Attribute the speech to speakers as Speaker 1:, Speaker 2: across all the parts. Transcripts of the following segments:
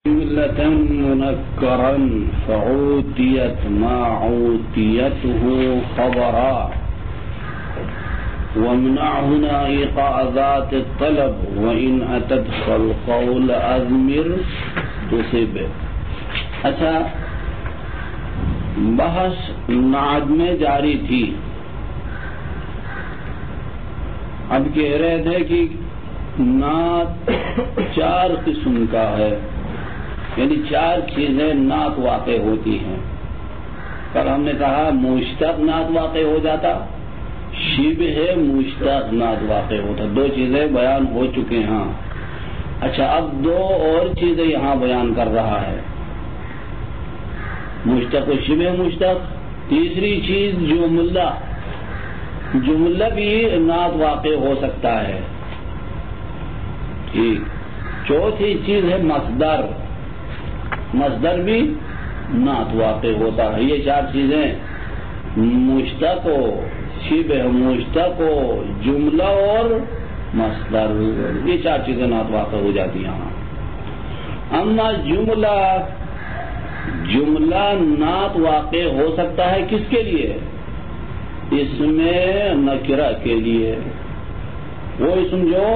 Speaker 1: جملة منكرا فعوتيت ما عوتيته خبرا ومنع هنا إيقاع ذات الطلب وإن أتت فالقول أضمر تصب. اچھا، بحث نعت میں جاری تھی. اب کہہ رہے تھے کہ نعت 4 قسم کا ہے، یعنی 4 چیزیں نعت واقع ہوتی ہیں. کل ہم نے کہا مشتق نعت واقع ہو جاتا، شبہ مشتق نعت واقع ہوتا. 2 چیزیں بیان ہو چکے ہیں. اچھا، اب 2 اور چیزیں یہاں بیان کر رہا ہے، مشتق و شبہ مشتق. تیسری چیز جملہ بھی نعت واقع ہو سکتا ہے. ٹھیک. چوتھی چیز ہے مصدر بھی نعت واقع ہوتا ہے. یہ 4 چیزیں مشتق و شبہ مشتق و جملہ اور مصدر، یہ 4 چیزیں نعت واقع ہو جاتی ہیں. اما جملہ نعت واقع ہو سکتا ہے کس کے لیے؟ اسم نکرہ کے لیے. وہ اسم جو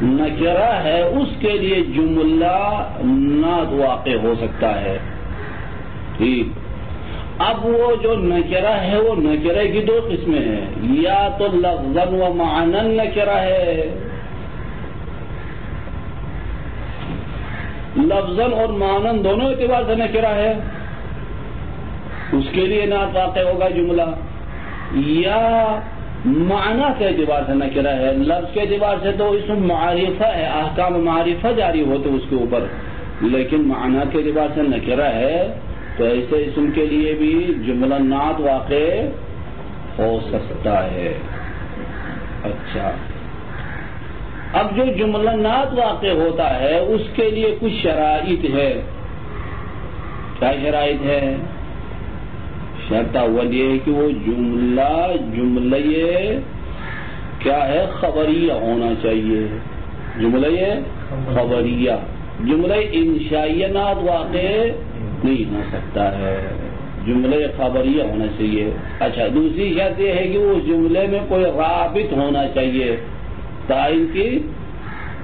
Speaker 1: نکرہ ہے اس کے لیے جملہ نعت واقع ہو سکتا ہے. ٹھیک. اب وہ جو نکرہ ہے وہ نکرہ کی 2 قسمیں ہیں، یا تو لفظاً و معناً نکرہ ہے. لفظاً اور معناً دونوں اعتبار سے نکرہ ہے، اس کے لیے نعت واقع ہوگا جملہ. یا معنی کے اعتبار سے نکرہ ہے، لفظ کے اعتبار سے تو اسم معرفہ ہے، احکام معرفہ جاری ہوتے اس کے اوپر، لیکن معنی کے اعتبار سے نکرہ ہے، تو ایسے اسم کے لیے بھی جملہ نعت واقع ہو سکتا ہے. اچھا، اب جو جملہ نعت واقع ہوتا ہے اس کے لیے کچھ شرائط ہے. کیا شرائط ہے؟ شرط اول یہ ہے کہ وہ جملہ کیا ہے؟ خبریہ ہونا چاہیے. جملہ خبریہ، جملہ انشائیہ نعت واقع نہیں ہو سکتا ہے، جملہ خبریہ ہونا چاہیے. اچھا، دوسری شرط یہ ہے کہ وہ جملے میں کوئی رابط ہونا چاہیے، تعین کی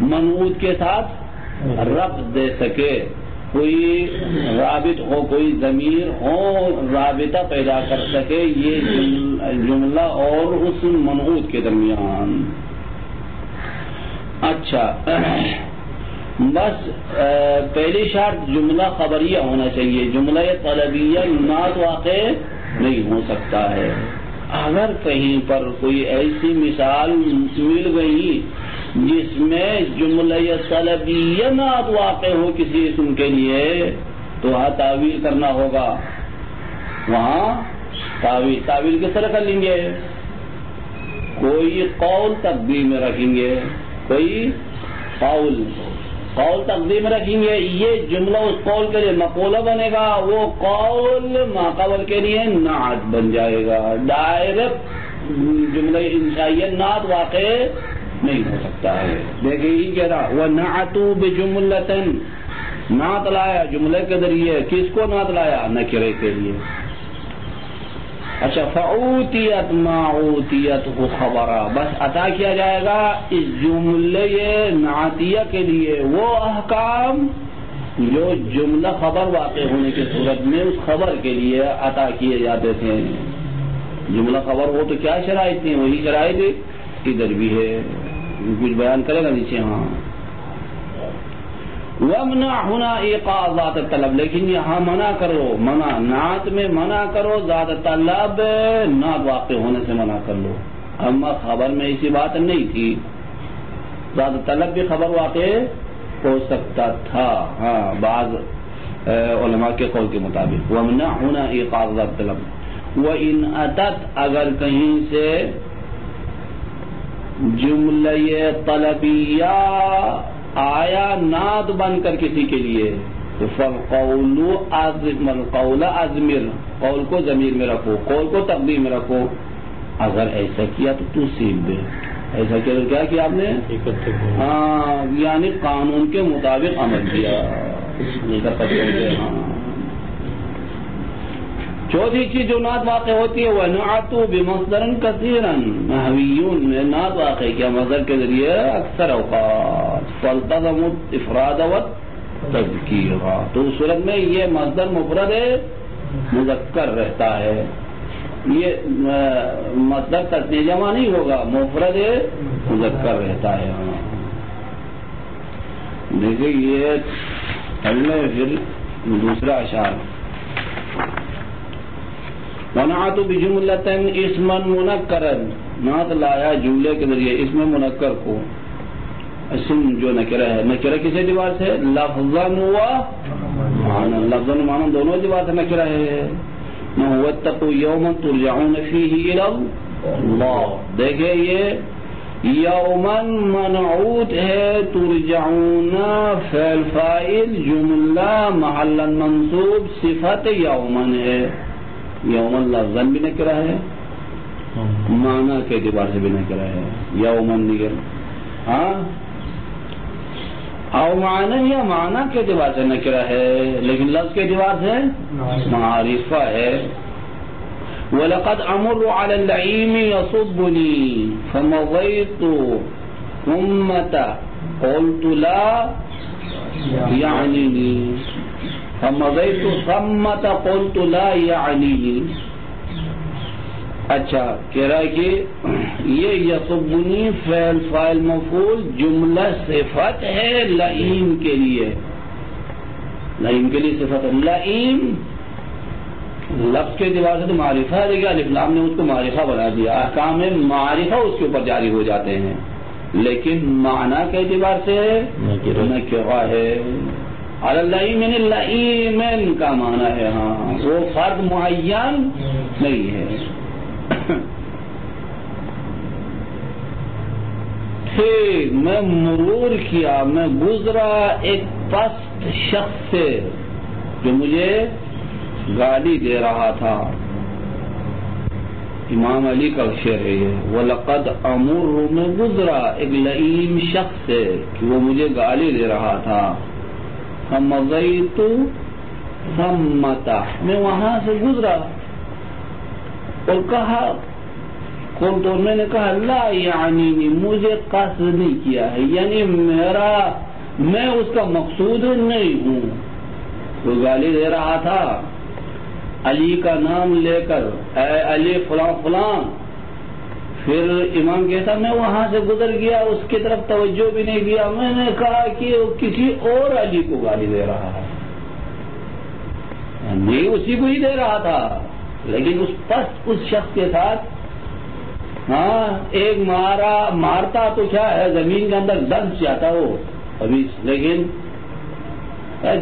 Speaker 1: منعوت کے ساتھ ربط دے سکے، کوئی رابط ہو، کوئی ضمیر ہو، رابطہ پیدا کر سکے یہ جملہ اور اس منعوت کے درمیان. اچھا، بس پہلی شرط جملہ خبریہ ہونا چاہیے، جملہ طلبیہ نعت واقع نہیں ہو سکتا ہے. اگر کہیں پر کوئی ایسی مثال مل گئی جس میں جملہ طلبیہ نعت واقع ہو کسی اسم کے لیے تو وہاں تعویل کرنا ہوگا. وہاں تعویل کس طرح کر لیں گے؟ کوئی قول تقدیم میں رکھیں گے، کوئی قول تقدیم میں رکھیں گے. یہ جملہ اس قول کے لیے مقولہ بنے گا، وہ قول ماقبل کے لیے نعت بن جائے گا. ڈائریکٹ جملہ انشائیہ نعت واقع نہیں ہو سکتا ہے. دیکھیں یہ کہہ رہا وَنَعَتُوا بِجُمْلَةٍ، نعت لایا جملے کے ذریعے. کس کو نعت لایا؟ نکرے کے لیے. اچھا، فَعُوتِيَتْ مَا عُوتِيَتْهُ خَبَرًا، بس عطا کیا جائے گا اس جملے نعتیہ کے لیے وہ احکام جو جملہ خبر واقع ہونے کی صورت میں اس خبر کے لیے عطا کیے جاتے تھے. جملہ خبر ہو تو کیا شرائط تھی؟ وہی شرائط ادھر بھی ہے، کچھ بیان کرے گا نیچے. ہاں، وَمْنَعْ هُنَا إِيقَاعَ ذَاتِ الطَّلَبِ، لیکن یہاں منع کرو، نعت میں منع کرو، ذات طلب نعت واقع ہونے سے منع کر لو. اما خبر میں ایسی بات نہیں تھی، ذات طلب بھی خبر واقع ہو سکتا تھا. ہاں، بعض علماء کے قول کے مطابق وَمْنَعْ هُنَا إِيقَاعَ ذَاتِ الطَّلَبِ وَإِنْ أَتَتْ، اگر کہیں سے جملہ طلبیہ آیا نعت بن کر کسی کے لیے تو فالقول ازمر، قول کو ضمیر میں رکھو، قول کو تقدیم میں رکھو. اگر ایسا کیا تو تصیب، ایسا کیا آپ نے؟ ہاں، یعنی قانون کے مطابق عمل کیا. چوتھی چیز جو نعت واقع ہوتی ہے وہ نعت بمصدر کثیرا، نحویون میں نعت واقع کیا مصدر کے ذریعے اکثر اوقات، فالتزموا افراد و تذکیر، تو اس صورت میں یہ مصدر مفرد مذکر رہتا ہے، یہ مصدر تثنیہ جمع نہیں ہوگا، مفرد مذکر رہتا ہے۔ دیکھیے یہ میں پھر دوسرا اشعار، ونعت بجملۃ اسما منکرا، نعت لایا جملے کے ذریعے اسم منکر کو، اسم جو نکرہ ہے، نکرہ کس اعتبار سے؟ لفظا و معنی، لفظا و معنی دونوں اعتبار سے نکرہ ہے۔ واتقوا یوما ترجعون فیہ الی اللہ، دیکھیں یہ یومن منعوت ہے، ترجعون فعل فاعل، جملہ محلا منصوب، صفت یومن ہے، یومن لفظاً بھی نکرہ ہے، معنی کے اعتبار سے بھی نکرہ ہے، یومن نکر، ہاں او معنی یا معنی کے اعتبار سے نکرہ ہے، لیکن لفظ کے اعتبار سے معرفہ ہے۔ وَلَقَدْ أَمُرُّ عَلَى اللَّعِيمِ يَصُبُّنِي فَمَضَيْتُ ثُمَّةَ قُلْتُ لَا يَعْنِنِي، فَمَضَيْتُ ثُمَّةَ قُلْتُ لَا يَعْنِنِي۔ اچھا کہہ رہا ہے کہ یہ یصبنی فعل فاعل مفعول جملہ صفت ہے لئیم کے لیے، لئیم کے لیے صفت ہے۔ لئیم لفظ کے اعتبار سے تو معرفہ ہے، لیکن الف لام نے اس کو معرفہ بنا دیا، احکام معرفہ اس کے اوپر جاری ہو جاتے ہیں، لیکن معنی کے اعتبار سے نکرہ ہے۔ اللئیم یعنی لئیمن کا معنی ہے، ہاں وہ فرد معین نہیں ہے۔ ٹھیک، میں مرور کیا، میں گزرا ایک پست شخص سے جو مجھے گالی دے رہا تھا، امام علی کا شعر ہے یہ، وَلَقَدْ أَمُرُّ، میں گزرا ایک لئیم شخص سے کہ وہ مجھے گالی دے رہا تھا، فَمَضَيْتُ ثَمَّةَ، میں وہاں سے گزرا اور کہا، تو میں نے کہا لا یعنی مجھے قصد نہیں کیا ہے، یعنی میں اس کا مقصود نہیں ہوں۔ وہ گالی دے رہا تھا علی کا نام لے کر، اے علی فلاں فلاں، پھر امام کہتا میں وہاں سے گزر گیا، اس کی طرف توجہ بھی نہیں دیا، میں نے کہا کہ وہ کسی اور علی کو گالی دے رہا ہے، نہیں اسی کو ہی دے رہا تھا، لیکن اس شخص کے ساتھ ہاں ایک مارتا تو کیا ہے زمین کے اندر دب جاتا وہ ابھی، لیکن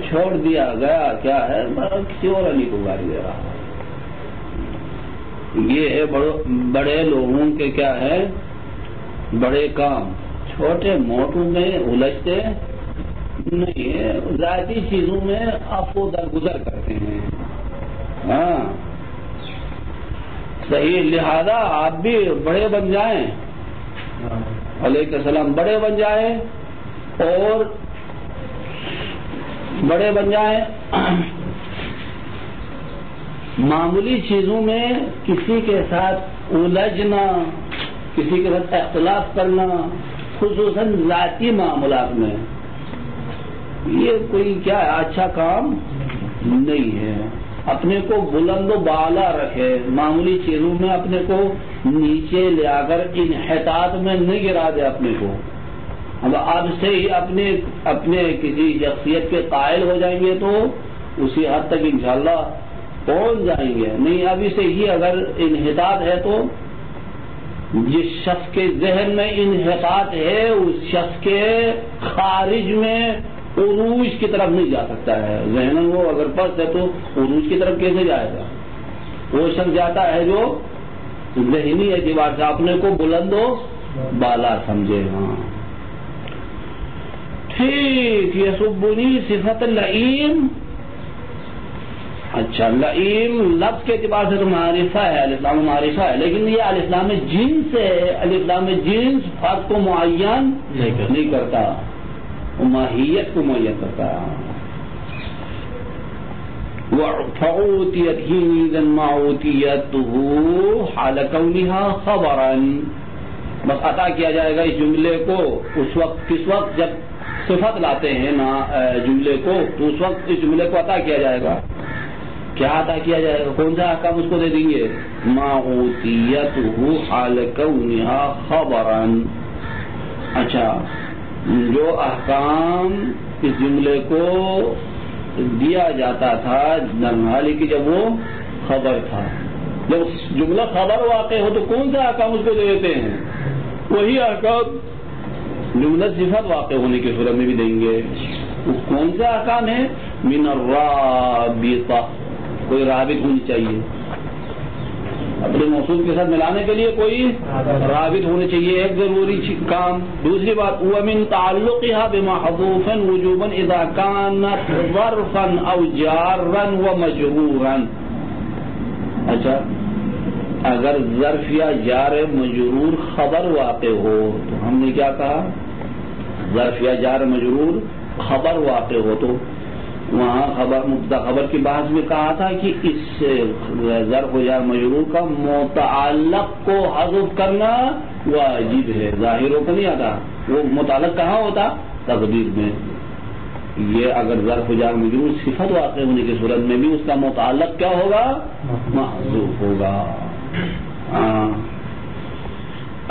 Speaker 1: چھوڑ دیا گیا، کیا ہے کسی اور علی کو گالی دے رہا ہے۔ یہ ہے بڑے لوگوں کے کیا ہے بڑے کام، چھوٹے موٹوں میں الجھتے نہیں ہے، ذاتی چیزوں میں افو درگزر کرتے ہیں، ہاں صحیح، لہذا آپ بھی بڑے بن جائیں، علیہ السلام بڑے بن جائیں، اور بڑے بن جائیں، معمولی چیزوں میں کسی کے ساتھ الجھنا، کسی کے ساتھ اختلاف کرنا، خصوصاً ذاتی معاملات میں، یہ کوئی کیا اچھا کام نہیں ہے۔ اپنے کو بلند و بالا رکھے، معمولی چیزوں میں اپنے کو نیچے لے آ کر انحطاط میں نہیں گرا دے اپنے کو۔ اب سے ہی اپنے کسی شخصیت کے قائل ہو جائیں گے تو اسی حد تک انشاءاللہ پہنچ جائیں گے، نہیں ابھی سے ہی اگر انحطاط ہے تو جس شخص کے ذہن میں انحطاط ہے اس شخص کے خارج میں عروج کی طرف نہیں جا سکتا ہے، ذہن وہ اگر پست ہے تو عروج کی طرف کیسے جائے گا؟ وہ شخص جاتا ہے جو ذہنی اعتبار سے اپنے کو بلند و بالا سمجھے۔ ہاں ٹھیک، یسبنی صفت لئیم، اچھا لئیم لفظ کے اعتبار سے تو معرفہ ہے، الف لام معرفہ ہے، لیکن یہ الف لام جنس ہے، الف لام جنس فرد کو معین نہیں کرتا، ماہیت کو معین کرتا ہے۔ فعوتیت حینئذ ما عوتیته حال کونها خبرا، بس عطا کیا جائے گا اس جملے کو اس وقت، کس وقت جب صفت لاتے ہیں نا جملے کو، تو اس وقت اس جملے کو عطا کیا جائے گا. کیا عطا کیا جائے گا؟ کون سا احکام اس کو دے دیں گے؟ ما عوتیته حال کونها خبرا. اچھا، جو احکام اس جملے کو دیا جاتا تھا حالانکہ کہ جب وہ خبر تھا، جب جملہ خبر واقع ہو تو کون سا احکام اس کو دے دیتے ہیں؟ وہی احکام جملہ صفت واقع ہونے کی صورت میں بھی دیں گے. وہ کون سا احکام ہے؟ من الرابطہ، کوئی رابط ہونی چاہیے اپنے موصول کے ساتھ ملانے کے لیے، کوئی رابط ہونے چاہیے، ایک ضروری کام. دوسری بات ومن تعلقها بمحذوف وجوبا اذا كانت ظرفا او جارا ومجرورا. اچھا، اگر ظرف یا جار مجرور خبر واقع ہو تو ہم نے کیا کہا؟ ظرف یا جار مجرور خبر واقع ہو تو وہاں خبر مبتدا خبر کی بحث میں کہا تھا کہ اس ظرف و جار مجرور کا متعلق کو حذف کرنا واجب ہے، ظاہروں کو نہیں آتا. وہ متعلق کہاں ہوتا؟ تقدیر میں. یہ اگر ظرف و جار مجرور صفت واقع ہونے کی صورت میں بھی اس کا متعلق کیا ہوگا؟ محذوف ہوگا.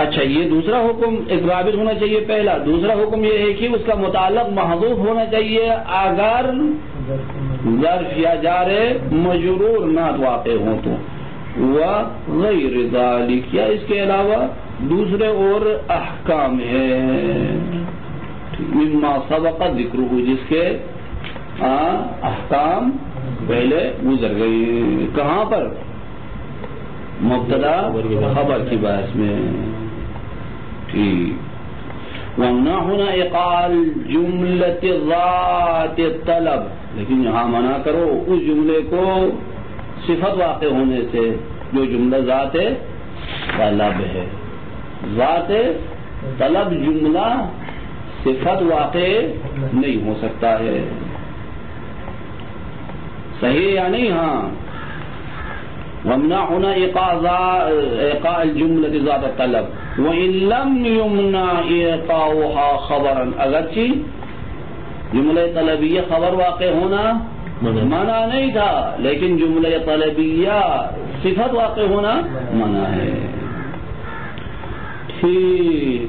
Speaker 1: اچھا، یہ دوسرا حکم ایک رابط ہونا چاہیے پہلا. دوسرا حکم یہ ہے کہ اس کا متعلق محذوف ہونا چاہیے اگر ظرف یا جار مجرور نہ واقع ہو تو. وغیر ذالک، یا اس کے علاوہ دوسرے اور احکام ہے مما سبق ذکرہ، جس کے احکام پہلے گزر گئی. کہاں پر؟ مبتدا خبر کی بحث میں. ٹھیک. ومنع هنا ایقاع جملۃ ذات الطلب، لیکن یہاں منع کرو اس جملے کو صفت واقع ہونے سے جو جملہ ذات طلب ہے. ذات طلب جملہ صفت واقع نہیں ہو سکتا ہے. صحیح یا نہیں؟ ہاں. ومنع هنا ایقاع الجملة ذات الطلب وإن لم يمنع ایقاعها خبرا، اگرچہ جملہ طلبیہ خبر واقع ہونا منع نہیں تھا لیکن جملہ طلبیہ صفت واقع ہونا منع ہے. ٹھیک.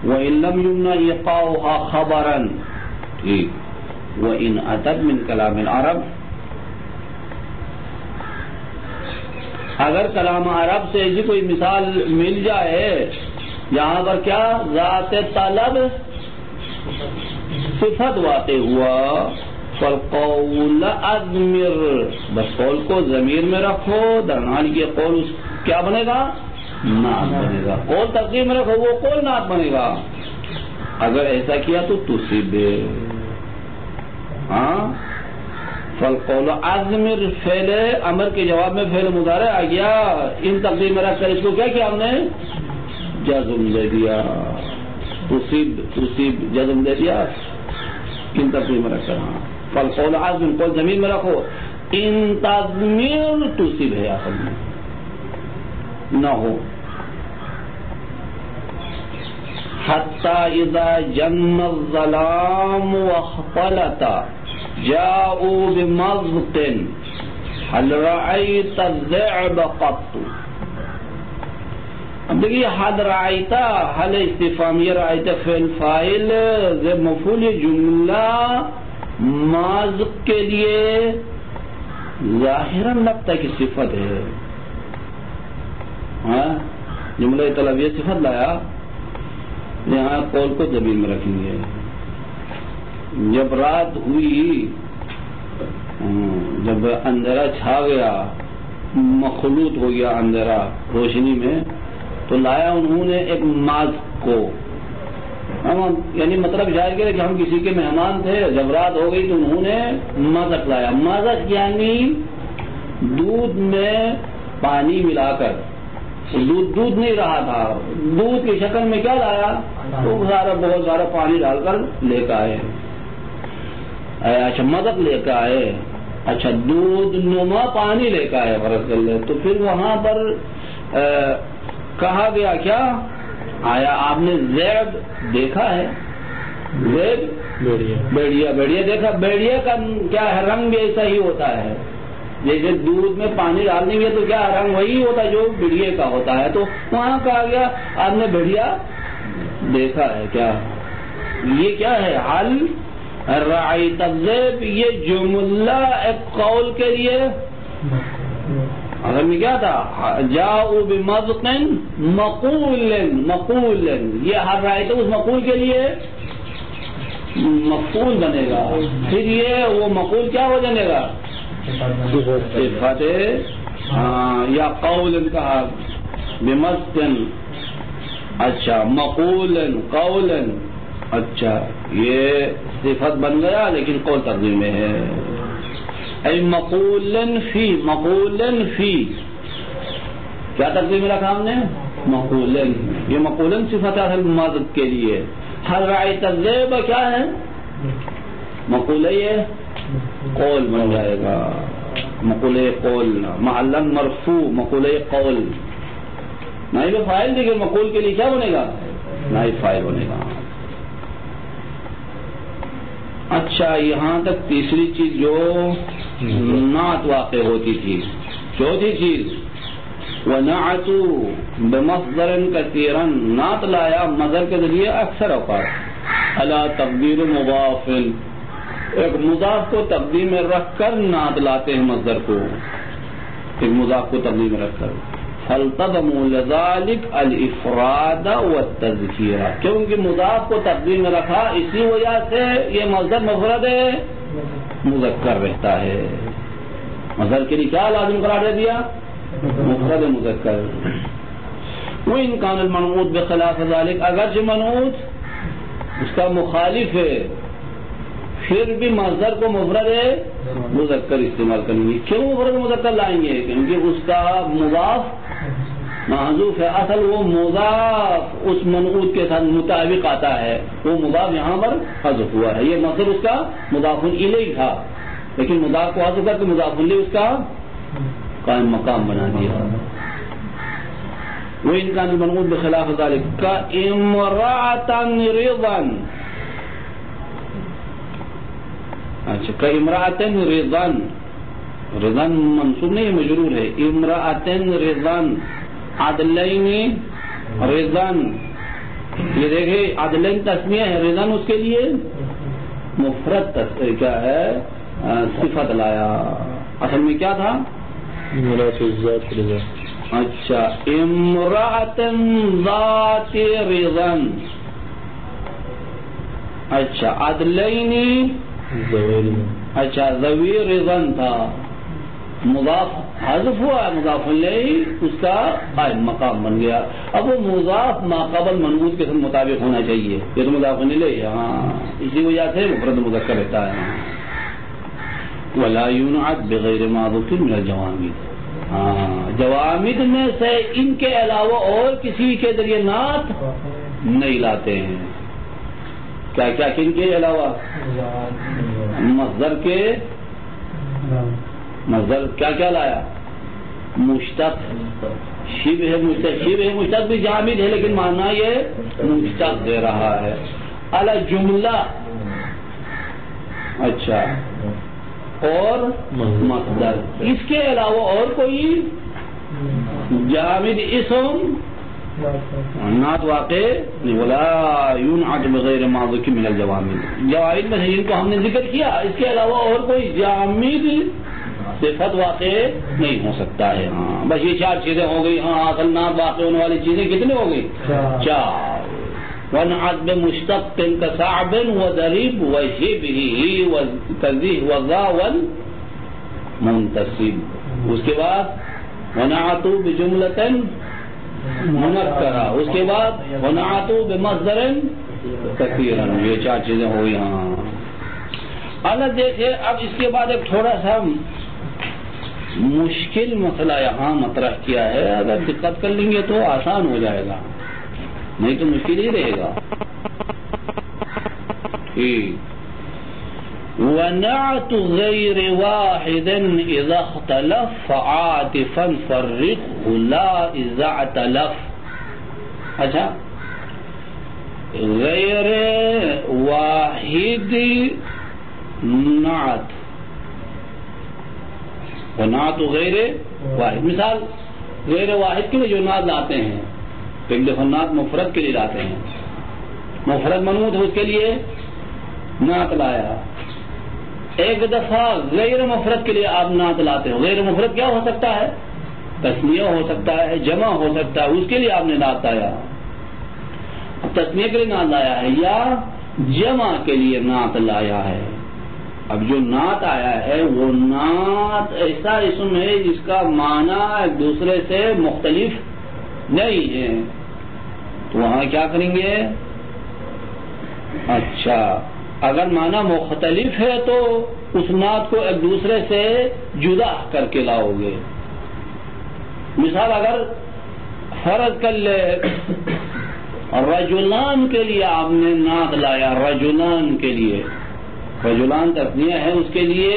Speaker 1: وإن لم يمنع ایقاعها خبرا. ٹھیک. وإن أتت من کلام العرب، اگر کلام عرب سے ایسی کوئی مثال مل جائے یہاں پر کیا ذات طلب صفت واقع ہوا، فالقول اضمر، بس قول کو ضمیر میں رکھو. درمیان کے قول کیا بنے گا؟ نعت بنے گا. قول تقدیر میں رکھو، وہ قول نعت بنے گا. اگر ایسا کیا تو تصیب. ہاں. فالقول اضمر فعل امر کے جواب میں فعل مضارع آ گیا، ان تقدیر میں رکھ کر اس کو کیا کیا ہم نے؟ جزم دے دیا. تصیب جزم دے دیا ان تقدیر میں رکھ کر. ہاں. فالقول اضمر، قول زمین میں رکھو. ان تضمیر تصیب ہے اصل میں نہ ہو. حتی اذا جن الظلام واختلط جاءوا بمضط هل رأيت الذئب قط. اب دیکھیے حل رأيت، حل استفهامیہ، رأيت فعل فاعل ضمیر مفعول، یہ جملہ ماض کے لیے ظاہراً لگتا ہے کہ صفت ہے. ہاں، جملہ طلبیہ صفت لایا، یہاں قول کو ضمیر میں رکھیں گے. جب رات ہوئی، جب اندھیرا چھا گیا، مخلوط ہو گیا اندھیرا روشنی میں، تو لایا انہوں نے ایک ماسک کو. یعنی مطلب ظاہر کیا کہ ہم کسی کے مہمان تھے، جب رات ہو گئی تو انہوں نے مذق لایا. مذق یعنی دودھ میں پانی ملا کر، دودھ نہیں رہا تھا، دودھ کی شکل میں کیا لایا؟ تو بہت سارا پانی ڈال کر لے کے آئے. اچھا، مذق لے کے آئے. اچھا دودھ نما پانی لے کا ہے فرض کر لے، تو پھر وہاں پر کہا گیا کیا؟ آیا آپ نے زیب دیکھا ہے؟ زیب بیڑیا، بیڑیا دیکھا؟ بیڑیا کا کیا ہے؟ رنگ بھی ایسا ہی ہوتا ہے، جیسے دودھ میں پانی ڈالنے میں تو کیا رنگ وہی ہوتا ہے جو بھیڑیے کا ہوتا ہے، تو وہاں کہا گیا آپ نے بھیڑیا دیکھا ہے کیا؟ یہ کیا ہے؟ حل رأیت الذئب، یہ جملہ ایک قول کے لیے اگر میں کیا تھا؟ جاؤ بمذق مقول، مقول یہ ہر رأیت اس مقول کے لیے مفعول بنے گا، پھر یہ وہ مقول کیا ہو جانے گا؟ صفت یا قول کہا بمذق، اچھا مقول قول، اچھا یہ صفت بن گیا لیکن قول تقدیم میں ہے. ای مقول فی، مقول فی کیا تقدیم میں رکھا ہم نے؟ مقول. یہ مقول صفت ہے مذق کے لیے. ہر رأیت الذئب کیا ہے؟ مقول یہ قول بن جائے گا، مقول قول محلا مرفوع، مقول قول نائب فاعل، لیکن مقول کے لیے کیا بنے گا؟ نائب فاعل بنے گا. اچھا یہاں تک تیسری چیز جو نعت واقع ہوتی تھی. چوتھی چیز وَنَعَتُوا بِمَصْدَرٍ كَثِيرًا، نعت لایا مصدر کے ذریعے اکثر اوقات. عَلَى تقدیر مضاف، ایک مضاف کو تقدیم میں رکھ کر نعت لاتے ہیں مصدر کو، ایک مضاف کو تقدیم میں رکھ کر. فَالْتَزَمُوا لِذَلِكَ الْإِفْرَادَ وَالتَّذْكِيرَ، کیونکہ مضاف کو تقدیم میں رکھا اسی وجہ سے یہ مصدر مفرد مذکر رہتا ہے. مصدر کے لیے کیا لازم قرار دے دیا؟ مفرد مذکر. وَإِنْ كَانَ الْمَنْعُوتُ بِخِلَافِ ذَلِكَ، اگرچہ منعوت اس کا مخالف ہے پھر بھی مصدر کو مفرد مذکر استعمال کریں گے. کیوں مفرد مذکر لائیں گے؟ کیونکہ اس کا مضاف محذوف ہے. اصل وہ مضاف اس منعوت کے ساتھ مطابق آتا ہے، وہ مضاف یہاں پر حذف ہوا ہے. یہ مصدر اس کا مضاف الیہ تھا، لیکن مضاف کو حذف کر کے مضاف الیہ اس کا قائم مقام بنا دیا. وَإِنْ كَانَ الْمَنْعُوتُ بِخِلَافِ ذَلِكَ كَإِمْرَأَةً رِضًا، اچھا كَإِمْرَأَةٍ رِضًا، رضًا منصوب نہیں مجرور ہے. امرأةٍ رضًا، عدلین رضًا، یہ دیکھیں عدلین تسمیہ ہے، رضًا اس کے لیے مفرد کیا ہے؟ صفت لایا. اصل میں کیا تھا؟ اچھا امرأة ذات رضًا، اچھا عدلین، اچھا ذوی رضًا تھا. مضاف حذف ہوا، مضاف الیہ اس کا قائم مقام بن گیا. اب وہ مضاف ما قبل منعوت کے ساتھ مطابق ہونا چاہیے، یہ تو مضاف الیہ ہاں، اسی وجہ سے مفرد مذکر رہتا ہے. ولا ينعت بغیر ما ذکر من الجوامد، ہاں جوامد میں سے ان کے علاوہ اور کسی کے ذریعے نعت نہیں لاتے ہیں. کیا کیا کن کے علاوہ؟ مصدر کے، مصدر کیا کیا لایا؟ مشتق، شبہ ہے، مشتق، شبہ ہے مشتق بھی جامد ہے لیکن معنی یہ مشتق دے رہا ہے. علی جملہ، اچھا اور مصدر، اس کے علاوہ اور کوئی جامد اسم نعت واقع نہیں. ولا ينعت بغیر ما ذکر من الجوامد، جوامد میں جن کو ہم نے ذکر کیا اس کے علاوہ اور کوئی جامد صفت واقع نہیں ہو سکتا ہے. ہاں بس یہ چار چیزیں ہو گئی. ہاں اصل نعت واقع ہونے والی چیزیں کتنی ہو گئی؟ چار. ونعت بمشتق كصعب وضريب وشبهه وكذيه وذا والمنتسب. اس کے بعد ونعت بجملة منکرہ، اس کے بعد ونعت بمصدر كثيرا. یہ چار چیزیں ہو گئی. ہاں الگ دیکھیں. اب اس کے بعد ایک تھوڑا سا مشکل مسئلہ یہاں مطرح کیا ہے. اگر دقت کر لیں گے تو آسان ہو جائے گا، نہیں تو مشکل ہی رہے گا. ونعت غیر واحد اذا اختلف عاطفا فرقه لا اذا اعتلف. اچھا، غیر واحد نعت، ونعت غیر واحد. مثال غیر واحد کے لیے جو نعت لاتے ہیں، ایک دفعہ نعت مفرد کے لیے لاتے ہیں، مفرد منعوت ہے اس کے لیے نعت لایا. ایک دفعہ غیر مفرد کے لیے آپ نعت لاتے ہو. غیر مفرد کیا ہو سکتا ہے؟ تسنیہ ہو سکتا ہے، جمع ہو سکتا ہے، اس کے لیے آپ نے نعت لایا. اب تسنیہ کے لیے نعت لایا ہے یا جمع کے لیے نعت لایا ہے. اب جو نعت آیا ہے وہ نعت ایسا اسم ہے جس کا معنی ایک دوسرے سے مختلف نہیں ہے، تو وہاں کیا کریں گے؟ اچھا، اگر معنی مختلف ہے تو اس نعت کو ایک دوسرے سے جدا کر کے لاؤ گے. مثال اگر فرض کر لے رجلان کے لیے آپ نے نعت لایا، رجلان کے لیے، رجلان تسنیہ ہے اس کے لیے.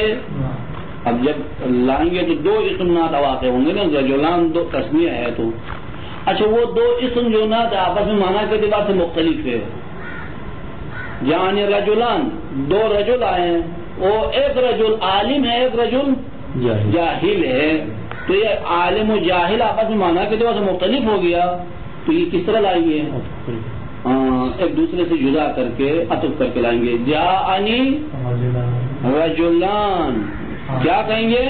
Speaker 1: اب جب لائیں گے تو دو اسم نعت واقع ہوں گے نا، رجلان دو تسنیہ ہے تو. اچھا، وہ دو اسم جو نعت آپس میں معنی کے اعتبار سے مختلف ہے. یعنی رجلان، دو رجل آئے ہیں، وہ ایک رجل عالم ہے، ایک رجل جاہل ہے، تو یہ عالم و جاہل آپس میں معنی کے اعتبار سے مختلف ہو گیا. تو یہ کس طرح لائیں گے؟ ایک دوسرے سے جدا کر کے عطف کر کے لائیں گے. جاءنی رجلان، کیا کہیں گے؟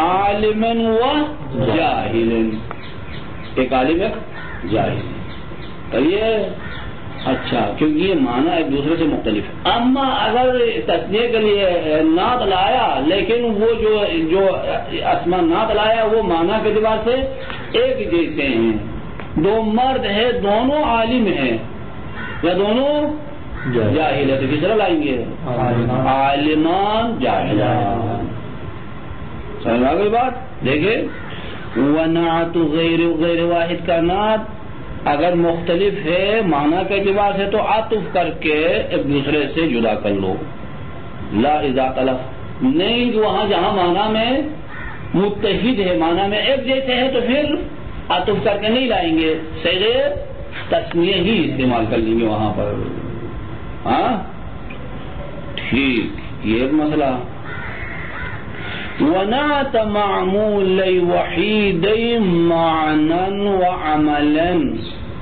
Speaker 1: عالمن و جاہلن، ایک عالم ایک جاہل. تو یہ اچھا، کیونکہ یہ معنی ایک دوسرے سے مختلف ہے. اما اگر تسنیہ کے لیے نعت لایا لیکن وہ جو اسما نعت لایا وہ معنی کے اعتبار سے ایک جیسے ہیں، دو مرد ہیں، دونوں عالم ہیں یا دونوں جاہل ہے، تو کس طرح لائیں گے؟ عالمان جاہلان. سمجھ آ گئی بات؟ دیکھیں، ونعت غیر واحد کا نعت اگر مختلف ہے معنی کے اعتبار سے تو عطف کر کے ایک دوسرے سے جدا کر لو. لا اذا اختلف، نہیں وہاں جہاں معنی میں متحد ہے، معنی میں ایک جیسے ہے تو پھر عطف کر کے نہیں لائیں گے، صیغے تسنیہ ہی استعمال کر لیں گے وہاں پر. ہاں ٹھیک، یہ ایک مسئلہ. ونعت معمول وحید معنی وعملا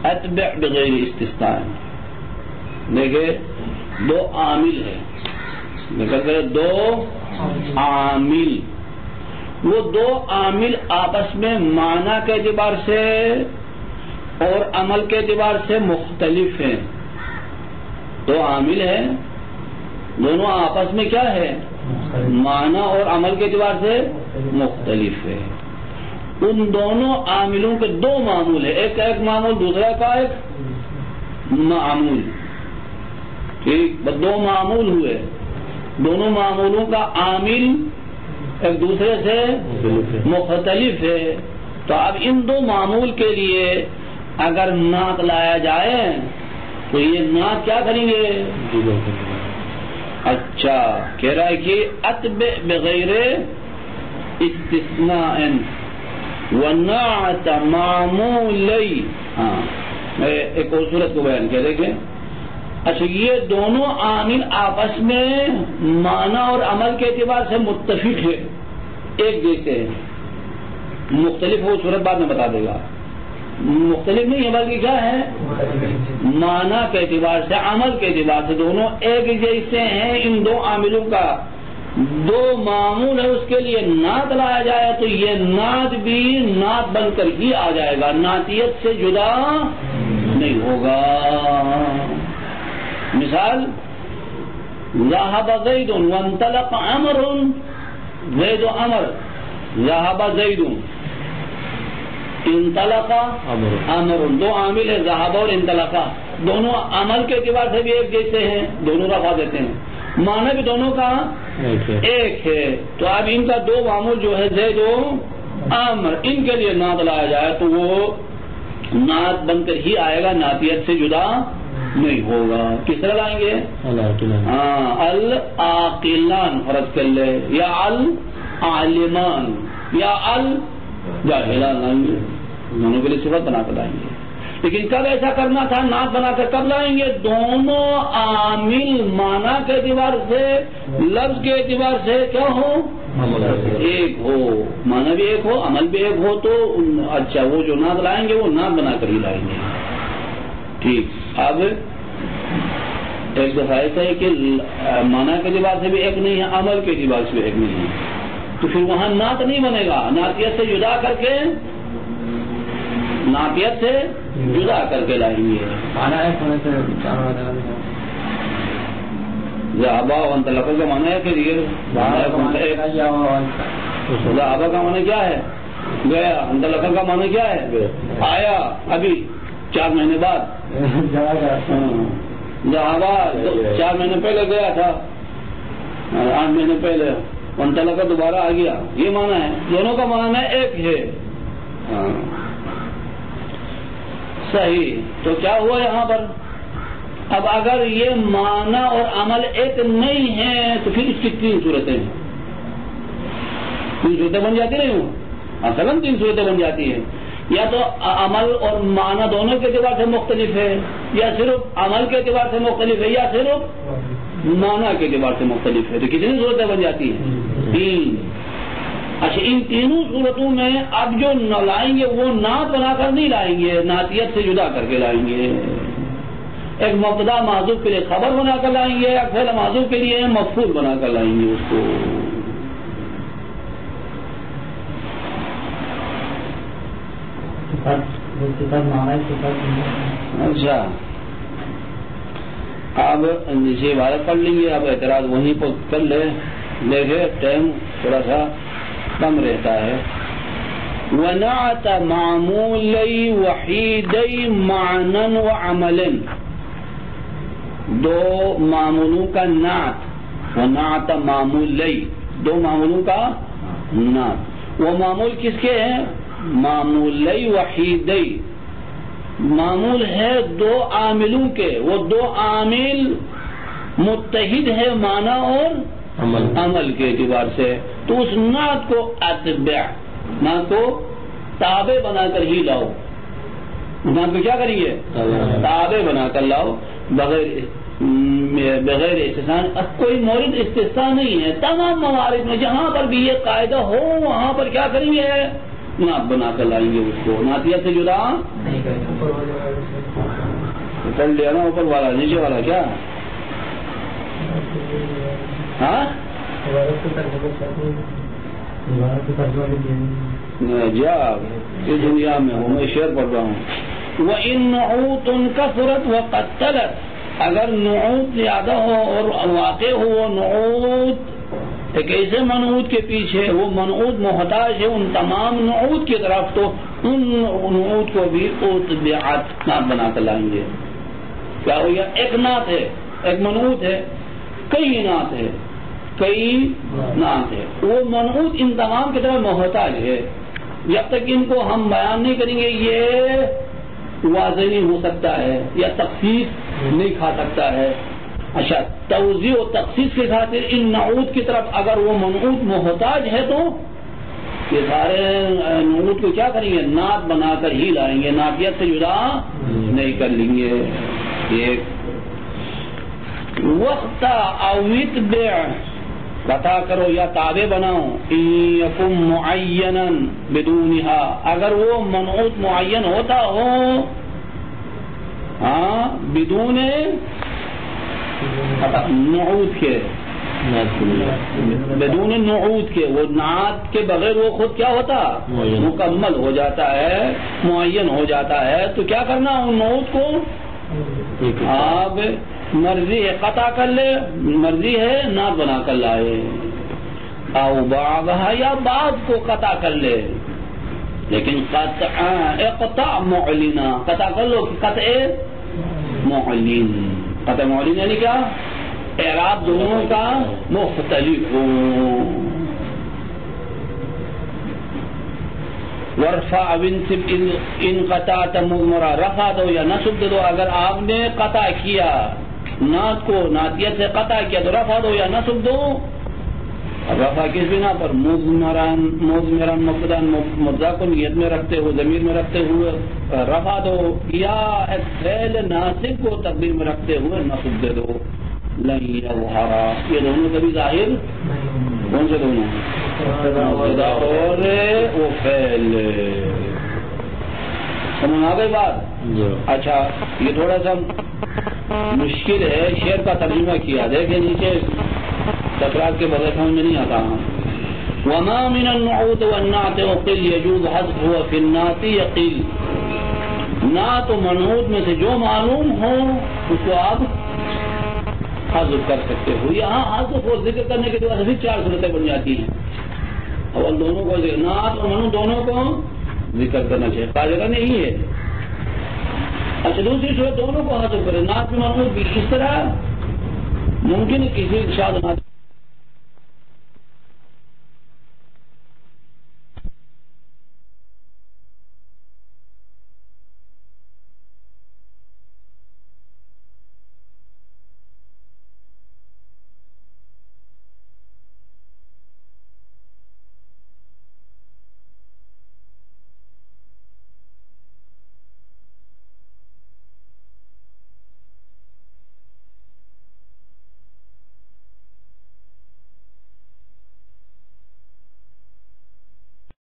Speaker 1: اتبع بغیر استثناء. دیکھیں، دو عامل ہیں، نکل گئے دو عامل. وہ دو عامل آپس میں معنی کے اعتبار سے اور عمل کے اعتبار سے مختلف ہیں. دو عامل ہیں، دونوں آپس میں کیا ہے؟ معنی اور عمل کے اعتبار سے مختلف ہے. ان دونوں عاملوں کے دو معمول ہیں، ایک کا ایک معمول، دوسرا کا ایک معمول. ٹھیک، دو معمول ہوئے، دونوں معمولوں کا عامل ایک دوسرے سے مختلف ہے. تو اب ان دو معمول کے لیے اگر نعت لایا جائے تو یہ نعت کیا کریں گے؟ اچھا، کہہ رہا ہے کہ اتبع بغیر استثناء ونعت معمولی. ہاں، میں ایک اور صورت کو بیان کر دیکھیں. اچھا، یہ دونوں عامل آپس میں معنی اور عمل کے اعتبار سے متفق ہے، ایک جیسے ہیں. مختلف ہو صورت بعد میں بتا دے گا. مختلف نہیں ہے بلکہ کیا ہے؟ معنی کے اعتبار سے، عمل کے اعتبار سے دونوں ایک جیسے ہیں. ان دو عاملوں کا دو معمول ہے، اس کے لیے نعت لایا جائے تو یہ نعت بھی نعت بن کر ہی آ جائے گا، نعتیت سے جدا نہیں ہوگا. مثال، ذهب زید وانطلق عمر، زید و عمر، ذهب زید انطلق عمر. دو عامل ہے، ذهب اور انطلق، دونوں عمل کے اعتبار سے بھی ایک جیسے ہیں، دونوں رفع دیتے ہیں، معنی بھی دونوں کا ایک ہے. تو اب ان کا دو معمول جو ہے زید و عمر، ان کے لیے نعت لایا جائے تو وہ نعت بن کر ہی آئے گا، نعتیت سے جدا نہیں ہوگا. کس طرح لائیں گے؟ العاقلان فرض کر لے, یا العالمان یا الجاہلان لائیں گے, دونوں کے لیے صفت بنا کر لائیں گے. لیکن کب ایسا کرنا تھا؟ نعت بنا کر کب لائیں گے؟ دونوں عامل معنی کے اعتبار سے, لفظ کے اعتبار سے کیا ہو؟ ایک ہو, معنی بھی ایک ہو, عمل بھی ایک ہو. تو اچھا وہ جو نعت لائیں گے وہ نعت بنا کر ہی لائیں گے. ٹھیک. اب ایک دفعہ ایسا ہے کہ معنی کے اعتبار سے بھی ایک نہیں ہے, عمل کے اعتبار سے بھی ایک نہیں ہے, تو پھر وہاں نعت نہیں بنے گا. نعتیت سے جدا کر کے, نعتیت سے جدا کر کے لائیں گے. ذہبا وانطلقا کا معنی ہے کہ ذہبا کا معنی کیا ہے؟ گیا. انطلقا کا معنی کیا ہے؟ آیا ابھی 4 مہینے بعد. ذہبا 4 مہینے پہلے گیا تھا, 8 مہینے پہلے. انطلقا دوبارہ آ گیا. یہ معنی ہے, دونوں کا معنی ایک ہے. صحیح. تو کیا ہوا یہاں پر؟ اب اگر یہ معنی اور عمل ایک نہیں ہے تو پھر اس کی 3 صورتیں ہیں. 3 صورتیں بن جاتی نہیں ہوں, مثلا 3 صورتیں بن جاتی ہیں. یا تو عمل اور معنی دونوں کے اعتبار سے مختلف ہے, یا صرف عمل کے اعتبار سے مختلف ہے, یا صرف معنی کے اعتبار سے مختلف ہے. تو کتنی صورتیں بن جاتی ہیں؟ 3. اچھا, ان تینوں صورتوں میں اب جو نہ لائیں گے وہ نعت بنا کر نہیں لائیں گے, نعتیت سے جدا کر کے لائیں گے. ایک مبتدا محذوف کے لیے خبر بنا کر لائیں گے, ایک فعل محذوف کے لیے مفعول بنا کر لائیں گے اس کو. اچھا, اب نیچے عبارت پڑھ لیں گے. اب اعتراض وہیں پر کر لے, دیکھے ٹائم تھوڑا سا کم رہتا ہے. ونعت معمولی وحیدی معنی وعمل, 2 معمولوں کا نعت. ونعت معمولی, 2 معمولوں کا نعت. وہ معمول کس کے ہیں؟ معمولی وحیدی. معمول ہے 2 عاملوں کے, وہ 2 عامل متحد ہے معنی اور عمل کے اعتبار سے. تو اس نعت کو اتبع, نعت کو تابع بنا کر ہی لاؤ. نعت کو کیا کریے؟ تابع بنا کر لاؤ, بغیر استثناء. اب کوئی مورد استثناء نہیں ہے. تمام موارد میں جہاں پر بھی یہ قاعدہ ہو وہاں پر کیا کریں گے؟ نعت بنا کر لائیں گے اس کو. نعتیت سے جدا کر لیا نا, اوپر والا نیچے والا کیا؟ ہاں جا اس دنیا میں ہوں, میں شعر پڑھ رہا ہوں. وَإِن نُعُوتٌ كَثُرَتْ وَقَتَّلَتْ, اگر نعوت زیادہ ہو اور واقع ہو, وہ نعوت ایک ایسے منعوت کے پیچھے, وہ منعوت محتاج ہے ان تمام نعوت کی طرف, تو ان نعوت کو بھی اتبعت نعت بنا کر لائیں گے. کیا ہو گیا؟ ایک نعت ہے, ایک منعوت ہے, کئی نعت ہے, کئی نعت ہے. وہ منعوت ان تمام کی طرف محتاج ہے. جب تک ان کو ہم بیان نہیں کریں گے یہ واضح نہیں ہو سکتا ہے, یا تخصیص نہیں کھا سکتا ہے. اچھا, توضیح و تخصیص کے خاطر ان نعوت کی طرف اگر وہ منعوت محتاج ہے تو یہ سارے نعوت کو کیا کریں گے؟ نعت بنا کر ہی لائیں گے, نعتیت سے جدا نہیں کر لیں گے. ایک وقت اوت بیع, قطع کرو یا تابع بناؤ. یکم معینا بدونها, اگر وہ منعوت معین ہوتا ہو, ہاں, بدون نعوت کے, بدون نعوت کے, وہ نعت کے بغیر وہ خود کیا ہوتا؟ مکمل ہو جاتا ہے, معین ہو جاتا ہے. تو کیا کرنا ان نعوت کو؟ آپ مرضی ہے قطع کر لے, مرضی ہے نعت بنا کر لائے. او بعضها, یا بعض کو قطع کر لے, لیکن اقطع معلنا, قطع کر لو قطع معلن. قطع معلن یعنی کیا؟ اعراب دونوں کا مختلف ہو. ورفع وانصب ان قطعت مضمرا، رفع دو یا نصب دو اگر آپ نے قطع کیا نعت کو نعتیت سے قطع کیا تو رفع دو یا نصب دو. رفع کس بنا پر؟ مضمران مبتدا مبتدا کو نیت میں رکھتے ہوئے ضمیر میں رکھتے ہوئے رفع دو، یا ایک فعل ناصب کو تقدیر میں رکھتے ہوئے نصب دے دو. لن یظہرا، یہ دونوں کبھی ظاہر کون سے دونوں؟ مبتدا اور وہ فعل. سمجھ آ گئی بات؟ اچھا یہ تھوڑا سا مشکل ہے، شعر کا ترجمہ کیا، دیکھیں نیچے تکرار کے بغیر سمجھ میں نہیں آتا. وما من النعوت والنعت وقل يجوز حذفه في النعت يقل. نعت و منعوت میں سے جو معلوم ہو اس کو آپ حذف کر سکتے ہو. یہاں حذف کو ذکر کرنے کے بعد بھی 4 صورتیں بن جاتی ہیں. اور دونوں کو نعت اور منعوت دونوں کو ذکر کرنا چاہیے، قاعدہ نہیں ہے. اچھا دوسری صورت دونوں کو حذف کرے، نعت بھی منعوت بھی. اس طرح ممکن ہے کسی ارشاد